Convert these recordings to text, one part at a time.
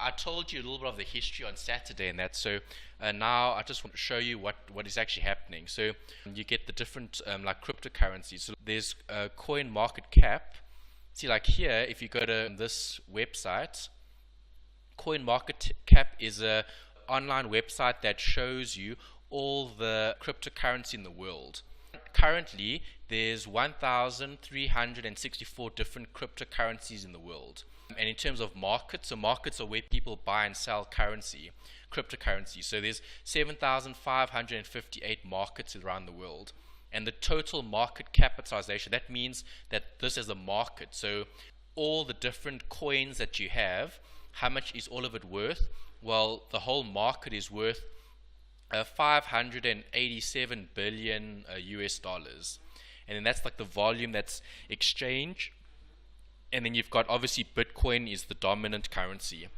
I told you a little bit of the history on Saturday and that, so now I just want to show you what is actually happening. So you get the different like cryptocurrencies. So there's coin market cap. See, like here, if you go to this website, coin market cap is a online website that shows you all the cryptocurrency in the world. Currently, there's 1,364 different cryptocurrencies in the world. And in terms of markets, so markets are where people buy and sell currency, cryptocurrency. So there's 7,558 markets around the world. And the total market capitalization, that means that this is a market. So all the different coins that you have, how much is all of it worth? Well, the whole market is worth 587 billion US dollars, and then that's like the volume that's exchanged. And then you've got, obviously, Bitcoin is the dominant currency.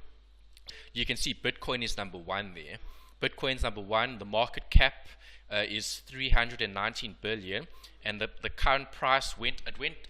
You can see Bitcoin is number one there. Bitcoin's number one. The market cap is 319 billion, and the current price went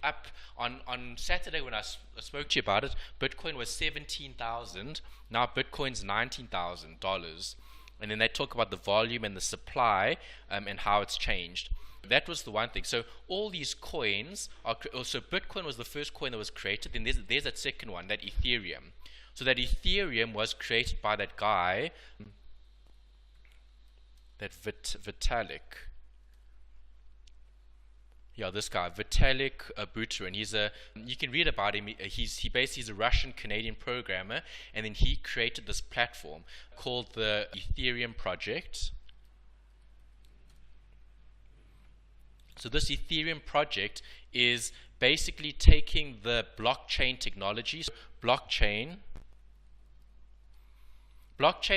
up on Saturday when I spoke to you about it. Bitcoin was 17,000. Now Bitcoin's $19,000. And then they talk about the volume and the supply and how it's changed. That was the one thing. So all these coins are, so Bitcoin was the first coin that was created. Then there's that second one, that Ethereum. So that Ethereum was created by that guy, that Vitalik. Yeah, this guy, Vitalik Buterin. You can read about him. He's a Russian-Canadian programmer, and then he created this platform called the Ethereum project. So this Ethereum project is basically taking the blockchain technology. So blockchain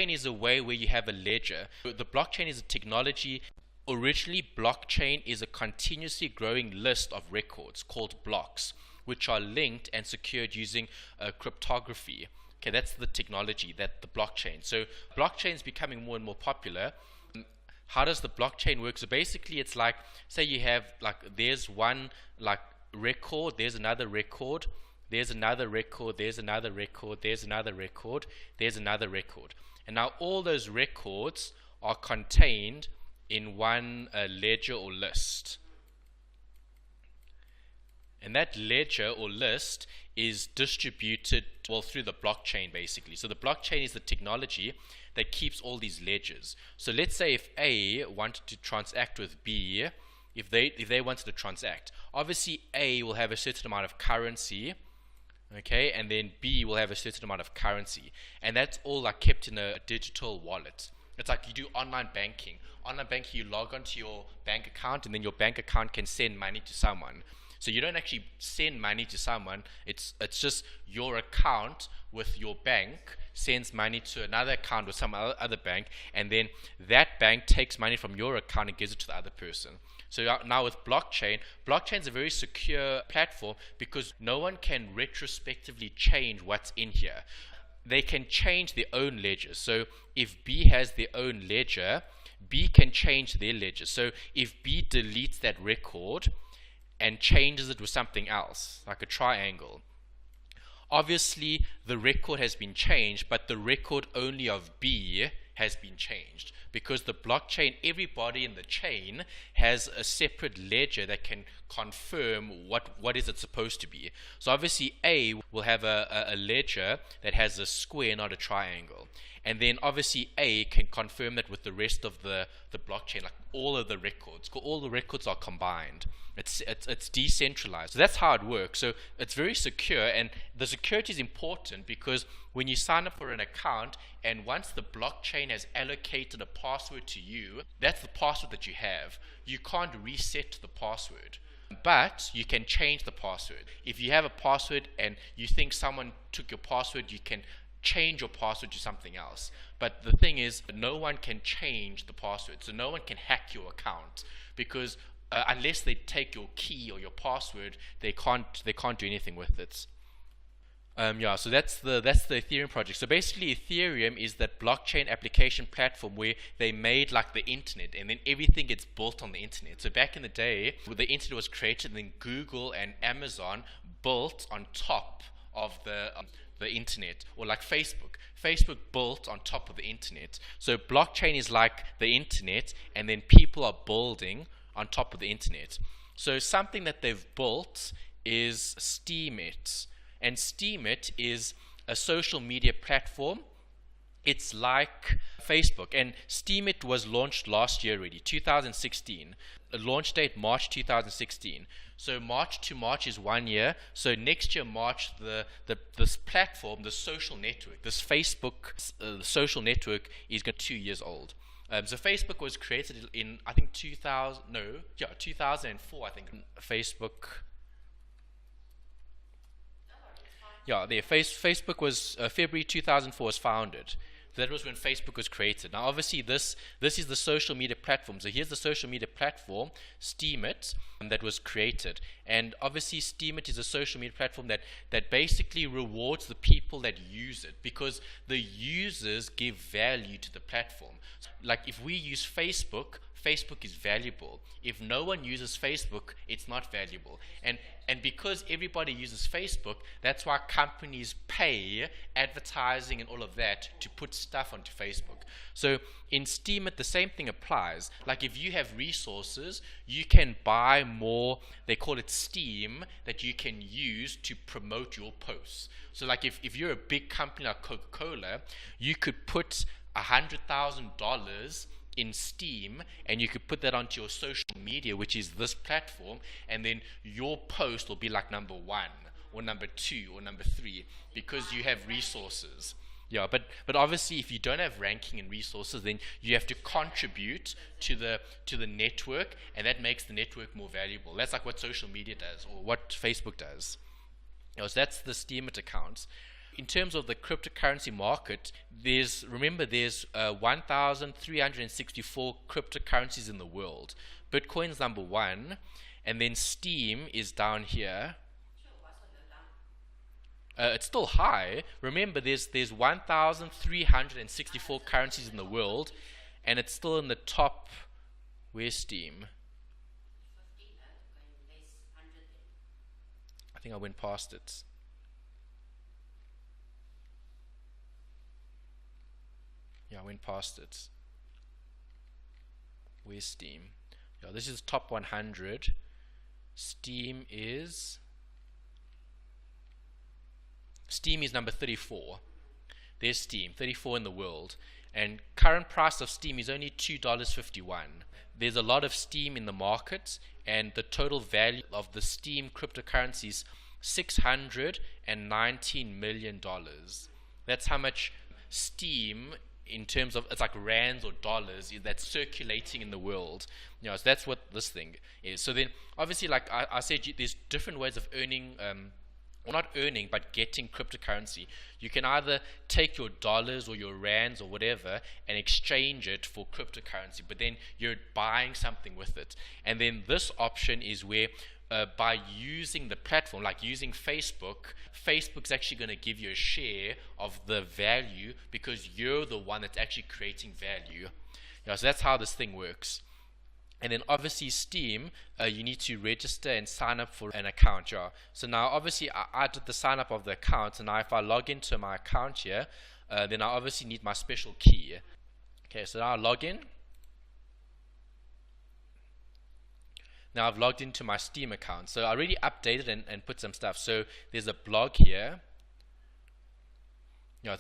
is a way where you have a ledger. The blockchain is a technology. Originally, blockchain is a continuously growing list of records called blocks, which are linked and secured using cryptography. Okay, that's the technology, that the blockchain. So blockchain is becoming more and more popular. How does the blockchain work? So basically, it's like, say you have, like, there's one like record, there's another record, there's another record, there's another record, there's another record, there's another record. And now all those records are contained in one ledger or list. And that ledger or list is distributed, well, through the blockchain, basically. So the blockchain is the technology that keeps all these ledgers. So let's say if A wanted to transact with B, if they wanted to transact, obviously A will have a certain amount of currency, okay, and then B will have a certain amount of currency, and that's all like kept in a digital wallet. It's like you do online banking. Online banking, you log onto your bank account, and then your bank account can send money to someone. So you don't actually send money to someone. It's just your account with your bank sends money to another account with some other bank, and then that bank takes money from your account and gives it to the other person. So now with blockchain is a very secure platform because no one can retrospectively change what's in here. They can change their own ledger. So if B has their own ledger, B can change their ledger. So if B deletes that record and changes it with something else, like a triangle, obviously the record has been changed, but the record only of B has been changed, because the blockchain, everybody in the chain has a separate ledger that can confirm what is it supposed to be. So obviously A will have a ledger that has a square, not a triangle, and then obviously A can confirm that with the rest of the blockchain, like all of the records. All the records are combined. It's decentralized. So that's how it works. So it's very secure, and the security is important because when you sign up for an account, and once the blockchain has allocated a password to you, that's the password that you have. You can't reset the password, but you can change the password. If you have a password and you think someone took your password, you can change your password to something else. But the thing is, no one can change the password, so no one can hack your account, because unless they take your key or your password, they can't do anything with it. Yeah, so that's the Ethereum project. So basically, Ethereum is that blockchain application platform where they made like the internet, and then everything gets built on the internet. So back in the day, the internet was created, and then Google and Amazon built on top of the internet. Or like Facebook. Facebook built on top of the internet. So blockchain is like the internet, and then people are building on top of the internet. So something that they've built is Steemit, and Steemit is a social media platform. It's like Facebook, and Steemit was launched last year already, 2016. The launch date March 2016. So March to March is 1 year. So next year March, this platform, the social network, this Facebook social network is going to be 2 years old. So Facebook was created in, I think, 2004. I think Facebook. Yeah, Facebook was February 2004 was founded. That was when Facebook was created. Now, obviously, this is the social media platform. So here's the social media platform, Steemit, that was created. And obviously, Steemit is a social media platform that basically rewards the people that use it, because the users give value to the platform. Like if we use Facebook, Facebook is valuable. If no one uses Facebook, it's not valuable. And because everybody uses Facebook, that's why companies pay advertising and all of that to put stuff onto Facebook. So in Steemit, the same thing applies. Like if you have resources, you can buy more, they call it Steem, that you can use to promote your posts. So like if you're a big company like Coca-Cola, you could put $100,000 in Steem, and you could put that onto your social media, which is this platform, and then your post will be like number 1 or number 2 or number 3 because you have resources. Yeah, but obviously if you don't have ranking and resources, then you have to contribute to the network, and that makes the network more valuable. That's like what social media does, or what Facebook does. So that's the Steemit accounts. In terms of the cryptocurrency market, there's 1,364 cryptocurrencies in the world. Bitcoin's number 1, and then Steem is down here. It's still high. Remember, there's 1,364 currencies in the world, and it's still in the top. Where's Steem? I think I went past it. Yeah, I went past it. Where's Steem? Yeah, this is top 100. Steem is number 34. There's Steem, 34 in the world. And current price of Steem is only $2.51. There's a lot of Steem in the market, and the total value of the Steem cryptocurrencies, $619 million. That's how much Steem, in terms of, it's like rands or dollars, that's circulating in the world. So that's what this thing is. So then obviously, like I said, there's different ways of earning, or not earning, but getting cryptocurrency. You can either take your dollars or your rands or whatever and exchange it for cryptocurrency, but then you're buying something with it. And then this option is where by using the platform, like using Facebook, Facebook's actually going to give you a share of the value because you're the one that's actually creating value. So that's how this thing works. And then obviously Steem, you need to register and sign up for an account. So now obviously I did the sign up of the account, and now if I log into my account here, then I obviously need my special key. Okay, so now I log in. Now I've logged into my Steem account. So I already updated and put some stuff. So there's a blog here.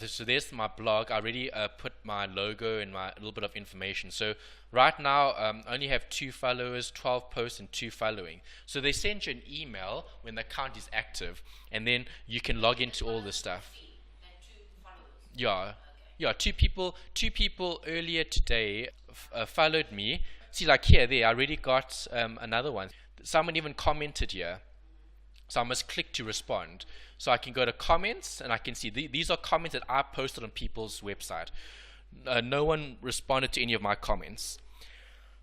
So there's my blog. I already put my logo and my little bit of information. So right now I only have 2 followers, 12 posts, and 2 following. So they send you an email when the account is active, and then you can log into all this stuff. Yeah, 2 people earlier today followed me. See, like there, I already got another one. Someone even commented here. So I must click to respond. So I can go to comments, and I can see these are comments that I posted on people's website. No one responded to any of my comments.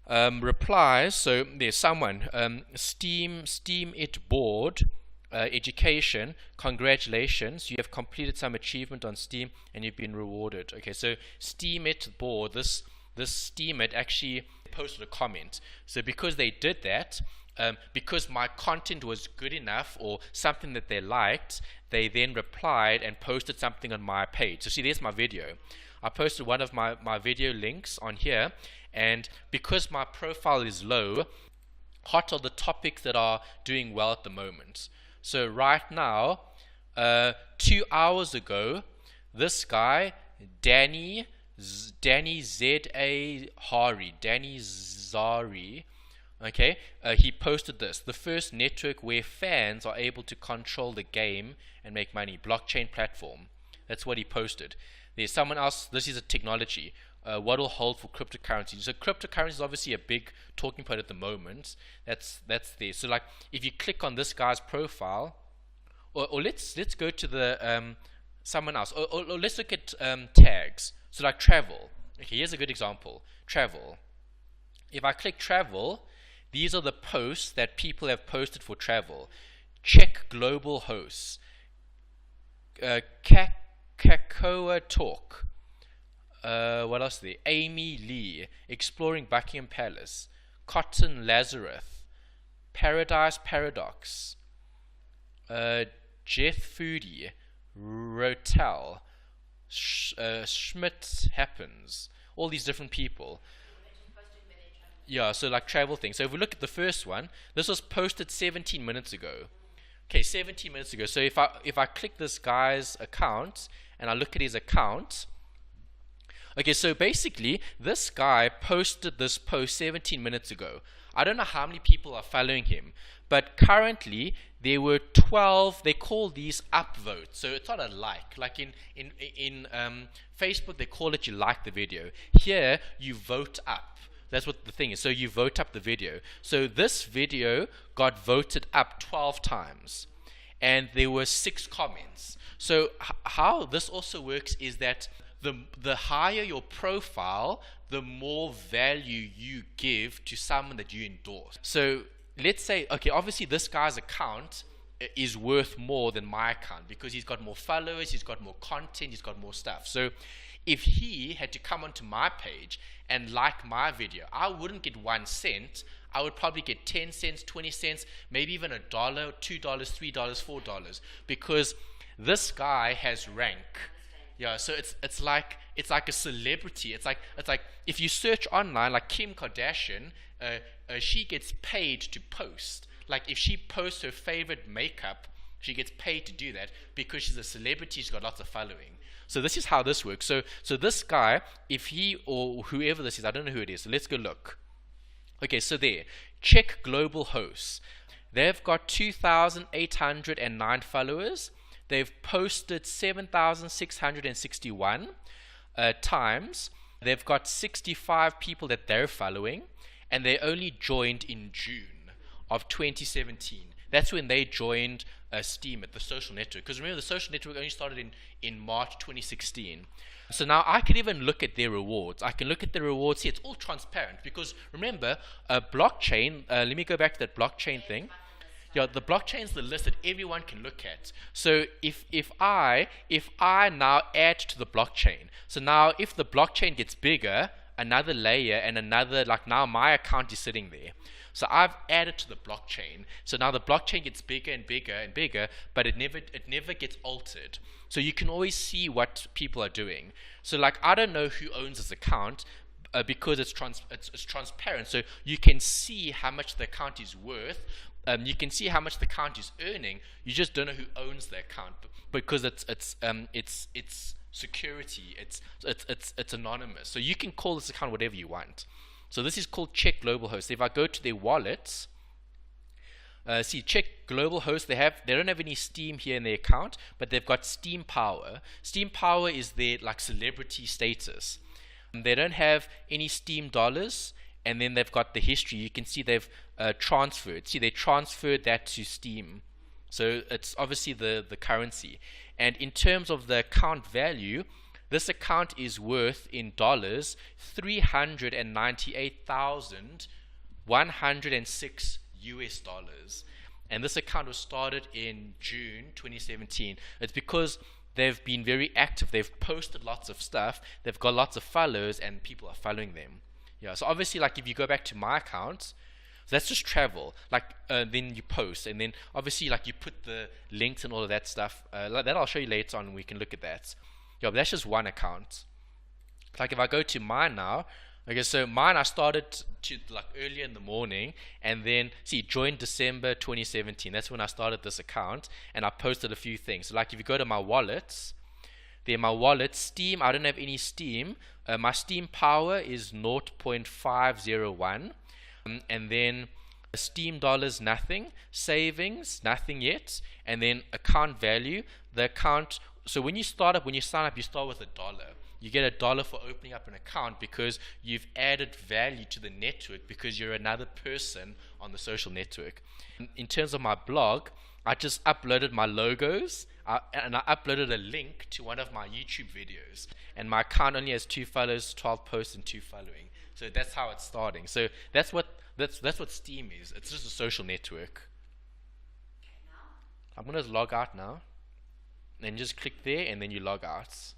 Replies, so there's someone. Steemit board, education, congratulations, you have completed some achievement on Steem and you've been rewarded. Okay, so Steemit board, this Steemit actually posted a comment. So because they did that, because my content was good enough or something that they liked, they then replied and posted something on my page. So see, there's my video. I posted one of my video links on here, and because my profile is low, hot are the topics that are doing well at the moment. So right now, 2 hours ago, this guy, Danny Z.A. Hari, Danny Zari, okay, he posted this: the first network where fans are able to control the game and make money, blockchain platform. That's what he posted. There's someone else, this is a technology, what will hold for cryptocurrencies. So cryptocurrency is obviously a big talking point at the moment. That's there. So like if you click on this guy's profile, or let's go to the someone else, or let's look at tags. So like travel. Okay, here's a good example. Travel. If I click travel, these are the posts that people have posted for travel. Check global hosts. Kakoa Talk. What else is there? Amy Lee. Exploring Buckingham Palace. Cotton Lazarus. Paradise Paradox. Jeff Foodie. Rotel. Schmidt Happens. All these different people. Yeah, so like travel things. So if we look at the first one, this was posted 17 minutes ago. Okay, 17 minutes ago. So if I click this guy's account and I look at his account, okay, so basically this guy posted this post 17 minutes ago. I don't know how many people are following him, but currently there were 12. They call these upvotes, so it's not a like. Like in Facebook, they call it you like the video. Here you vote up. That's what the thing is. So you vote up the video. So this video got voted up 12 times, and there were 6 comments. So how this also works is that the higher your profile, the more value you give to someone that you endorse. So let's say, okay, obviously this guy's account is worth more than my account because he's got more followers, he's got more content, he's got more stuff. So if he had to come onto my page and like my video, I wouldn't get 1 cent. I would probably get 10 cents, 20 cents, maybe even $1, $2, $3, $4, because this guy has rank. Yeah, so it's like a celebrity. It's like if you search online, like Kim Kardashian, she gets paid to post. Like if she posts her favorite makeup, she gets paid to do that because she's a celebrity. She's got lots of following. So this is how this works. So this guy, if he or whoever this is, I don't know who it is. So let's go look. Okay, so there, check global hosts. They've got 2,809 followers. They've posted 7,661 times. They've got 65 people that they're following, and they only joined in June of 2017. That's when they joined Steemit, the social network. Because remember, the social network only started in March 2016. So now I can even look at their rewards. I can look at the rewards here. It's all transparent because remember, blockchain. Let me go back to that blockchain thing. Yeah, the blockchain is the list that everyone can look at. So if I now add to the blockchain, so now if the blockchain gets bigger, another layer and another, like now my account is sitting there. So I've added to the blockchain. So now the blockchain gets bigger and bigger and bigger, but it never gets altered. So you can always see what people are doing. So like I don't know who owns this account because it's transparent. So you can see how much the account is worth. You can see how much the account is earning. You just don't know who owns the account because it's security. It's anonymous. So you can call this account whatever you want. So this is called check global host. If I go to their wallets, see check global host. They don't have any Steam here in their account, but they've got Steam Power. Steam Power is their like celebrity status. They don't have any Steam dollars. And then they've got the history. You can see they've transferred. See, they transferred that to Steam. So it's obviously the currency. And in terms of the account value, this account is worth in dollars $398,106 US. And this account was started in June 2017. It's because they've been very active. They've posted lots of stuff. They've got lots of followers, and people are following them. Yeah, so obviously, like if you go back to my account, So that's just travel. Like then you post, and then obviously like you put the links and all of that stuff. That I'll show you later on. We can look at that. Yeah, but that's just one account. Like if I go to mine now, okay, so mine I started to like earlier in the morning, and then see joined December 2017. That's when I started this account, and I posted a few things. So like if you go to my wallets, there my wallet Steam. I don't have any Steam. My Steam power is 0.501, and then Steam dollars nothing, savings nothing yet, and then account value. The account. So when you start up, when you sign up, you start with $1. You get $1 for opening up an account because you've added value to the network because you're another person on the social network. In terms of my blog, I just uploaded my logos and I uploaded a link to one of my YouTube videos. And my account only has 2 followers, 12 posts, and 2 following. So that's how it's starting. So that's what Steam is. It's just a social network. I'm gonna log out now, and just click there, and then you log out.